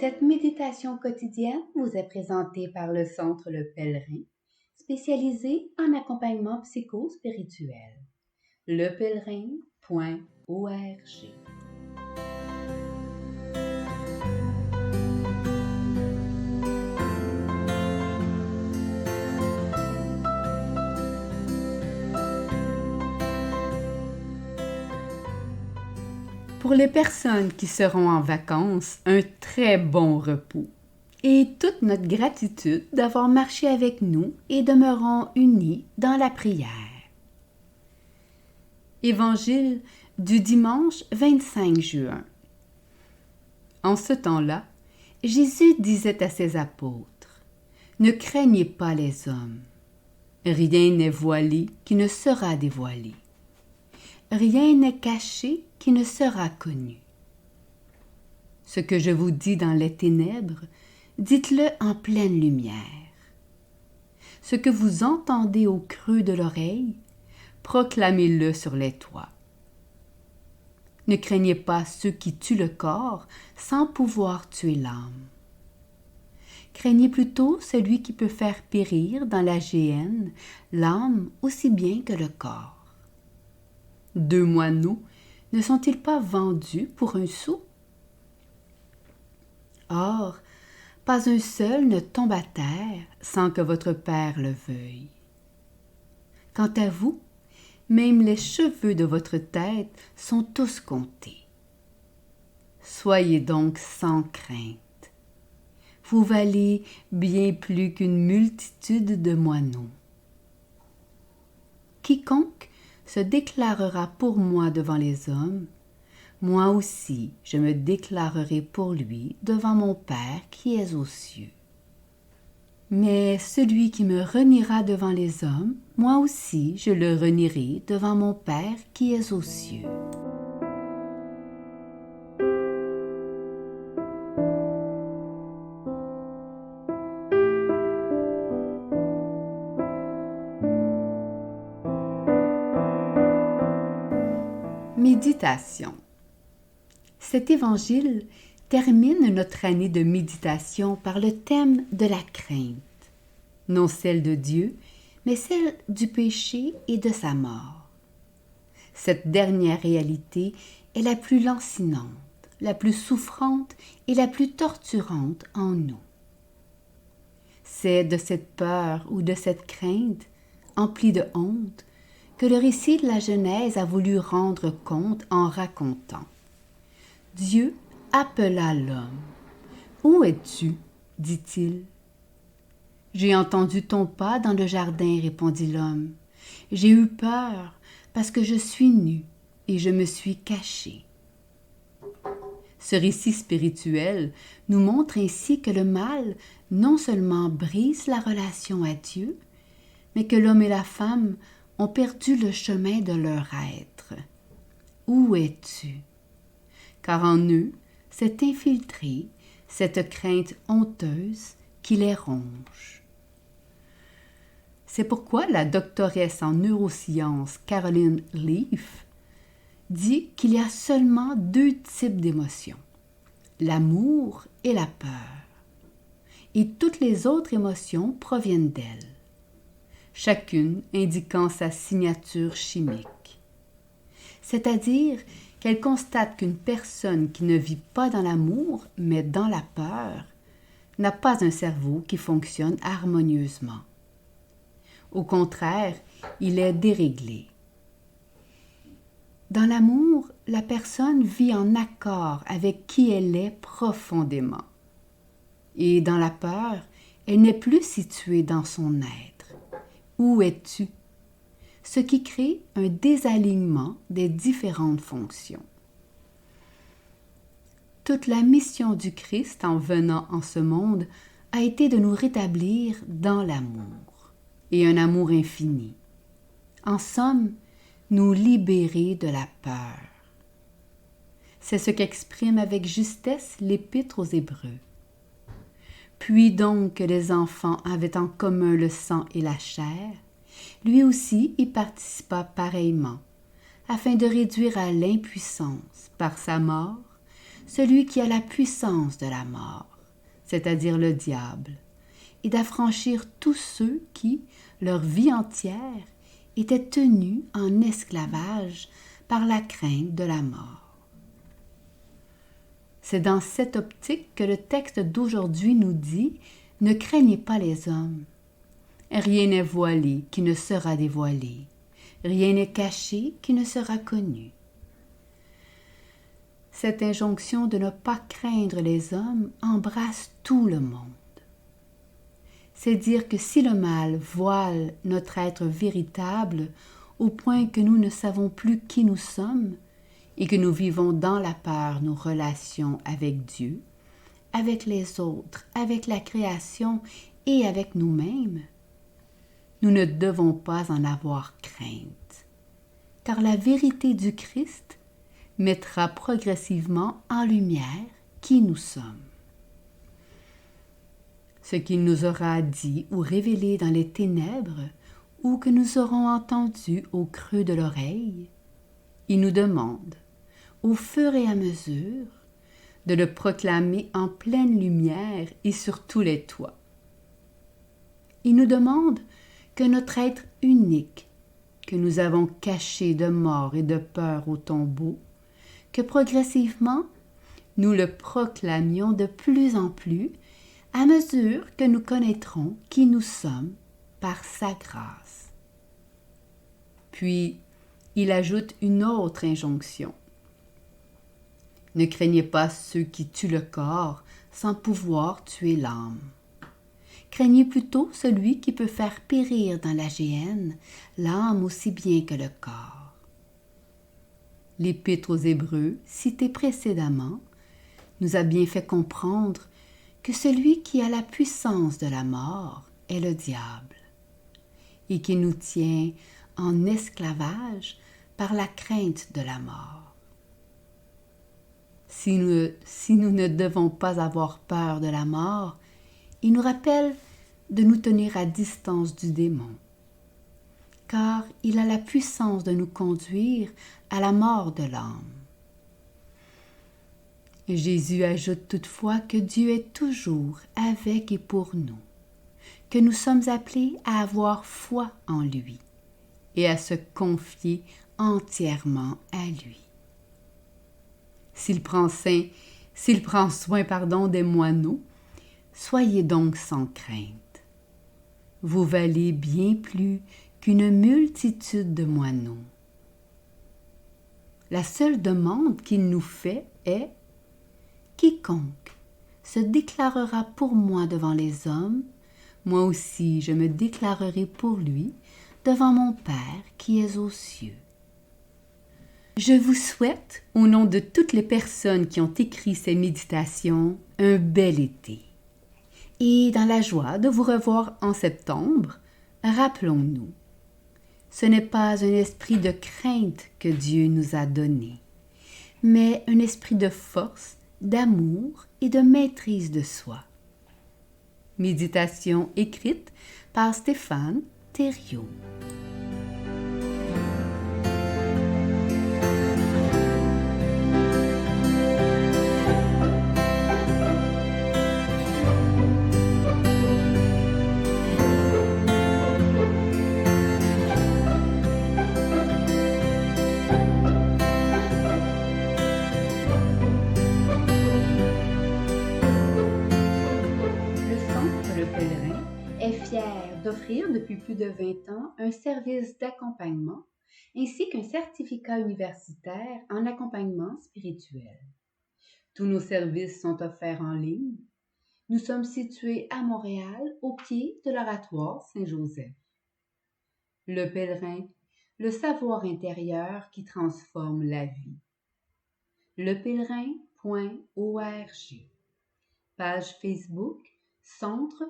Cette méditation quotidienne vous est présentée par le Centre Le Pèlerin, spécialisé en accompagnement psycho-spirituel. lepèlerin.org. Pour les personnes qui seront en vacances, un très bon repos et toute notre gratitude d'avoir marché avec nous et demeurons unis dans la prière. Évangile du dimanche 25 juin. En ce temps-là, Jésus disait à ses apôtres, « Ne craignez pas les hommes. Rien n'est voilé qui ne sera dévoilé. Rien n'est caché qui ne sera connu. Ce que je vous dis dans les ténèbres, dites-le en pleine lumière. Ce que vous entendez au creux de l'oreille, proclamez-le sur les toits. Ne craignez pas ceux qui tuent le corps sans pouvoir tuer l'âme. Craignez plutôt celui qui peut faire périr dans la géhenne l'âme aussi bien que le corps. 2 moineaux ne sont-ils pas vendus pour un sou? Or, pas un seul ne tombe à terre sans que votre Père le veuille. Quant à vous, même les cheveux de votre tête sont tous comptés. Soyez donc sans crainte. Vous valez bien plus qu'une multitude de moineaux. Quiconque se déclarera pour moi devant les hommes, moi aussi je me déclarerai pour lui devant mon Père qui est aux cieux. Mais celui qui me reniera devant les hommes, moi aussi je le renierai devant mon Père qui est aux cieux. Méditation. Cet évangile termine notre année de méditation par le thème de la crainte, non celle de Dieu, mais celle du péché et de sa mort. Cette dernière réalité est la plus lancinante, la plus souffrante et la plus torturante en nous. C'est de cette peur ou de cette crainte, emplie de honte, que le récit de la Genèse a voulu rendre compte en racontant. Dieu appela l'homme. « Où es-tu » dit-il. « J'ai entendu ton pas dans le jardin, répondit l'homme. J'ai eu peur parce que je suis nu et je me suis caché. » Ce récit spirituel nous montre ainsi que le mal non seulement brise la relation à Dieu, mais que l'homme et la femme ont perdu le chemin de leur être. Où es-tu? Car en eux s'est infiltrée cette crainte honteuse qui les ronge. C'est pourquoi la doctoresse en neurosciences Caroline Leaf dit qu'il y a seulement 2 types d'émotions, l'amour et la peur. Et toutes les autres émotions proviennent d'elle, chacune indiquant sa signature chimique. C'est-à-dire qu'elle constate qu'une personne qui ne vit pas dans l'amour, mais dans la peur, n'a pas un cerveau qui fonctionne harmonieusement. Au contraire, il est déréglé. Dans l'amour, la personne vit en accord avec qui elle est profondément. Et dans la peur, elle n'est plus située dans son être. Où es-tu? Ce qui crée un désalignement des différentes fonctions. Toute la mission du Christ en venant en ce monde a été de nous rétablir dans l'amour, et un amour infini. En somme, nous libérer de la peur. C'est ce qu'exprime avec justesse l'Épître aux Hébreux. Puis donc que les enfants avaient en commun le sang et la chair, lui aussi y participa pareillement, afin de réduire à l'impuissance, par sa mort, celui qui a la puissance de la mort, c'est-à-dire le diable, et d'affranchir tous ceux qui, leur vie entière, étaient tenus en esclavage par la crainte de la mort. C'est dans cette optique que le texte d'aujourd'hui nous dit « Ne craignez pas les hommes. Rien n'est voilé qui ne sera dévoilé. Rien n'est caché qui ne sera connu. » Cette injonction de ne pas craindre les hommes embrasse tout le monde. C'est dire que si le mal voile notre être véritable au point que nous ne savons plus qui nous sommes et que nous vivons dans la peur nos relations avec Dieu, avec les autres, avec la création et avec nous-mêmes, nous ne devons pas en avoir crainte, car la vérité du Christ mettra progressivement en lumière qui nous sommes. Ce qu'il nous aura dit ou révélé dans les ténèbres ou que nous aurons entendu au creux de l'oreille, il nous demande, au fur et à mesure, de le proclamer en pleine lumière et sur tous les toits. Il nous demande que notre être unique, que nous avons caché de mort et de peur au tombeau, que progressivement nous le proclamions de plus en plus à mesure que nous connaîtrons qui nous sommes par sa grâce. Puis, il ajoute une autre injonction. Ne craignez pas ceux qui tuent le corps sans pouvoir tuer l'âme. Craignez plutôt celui qui peut faire périr dans la géhenne l'âme aussi bien que le corps. L'Épître aux Hébreux, cité précédemment, nous a bien fait comprendre que celui qui a la puissance de la mort est le diable et qui nous tient en esclavage par la crainte de la mort. Si nous ne devons pas avoir peur de la mort, il nous rappelle de nous tenir à distance du démon, car il a la puissance de nous conduire à la mort de l'âme. Jésus ajoute toutefois que Dieu est toujours avec et pour nous, que nous sommes appelés à avoir foi en lui et à se confier entièrement à lui. S'il prend soin des moineaux, soyez donc sans crainte. Vous valez bien plus qu'une multitude de moineaux. La seule demande qu'il nous fait est « Quiconque se déclarera pour moi devant les hommes, moi aussi je me déclarerai pour lui devant mon Père qui est aux cieux. » Je vous souhaite, au nom de toutes les personnes qui ont écrit ces méditations, un bel été. Et dans la joie de vous revoir en septembre, rappelons-nous, ce n'est pas un esprit de crainte que Dieu nous a donné, mais un esprit de force, d'amour et de maîtrise de soi. Méditation écrite par Stéphane Thériault. Est fier d'offrir depuis plus de 20 ans un service d'accompagnement ainsi qu'un certificat universitaire en accompagnement spirituel. Tous nos services sont offerts en ligne. Nous sommes situés à Montréal, au pied de l'Oratoire Saint-Joseph. Le pèlerin, le savoir intérieur qui transforme la vie. lepèlerin.org. Page Facebook, Centre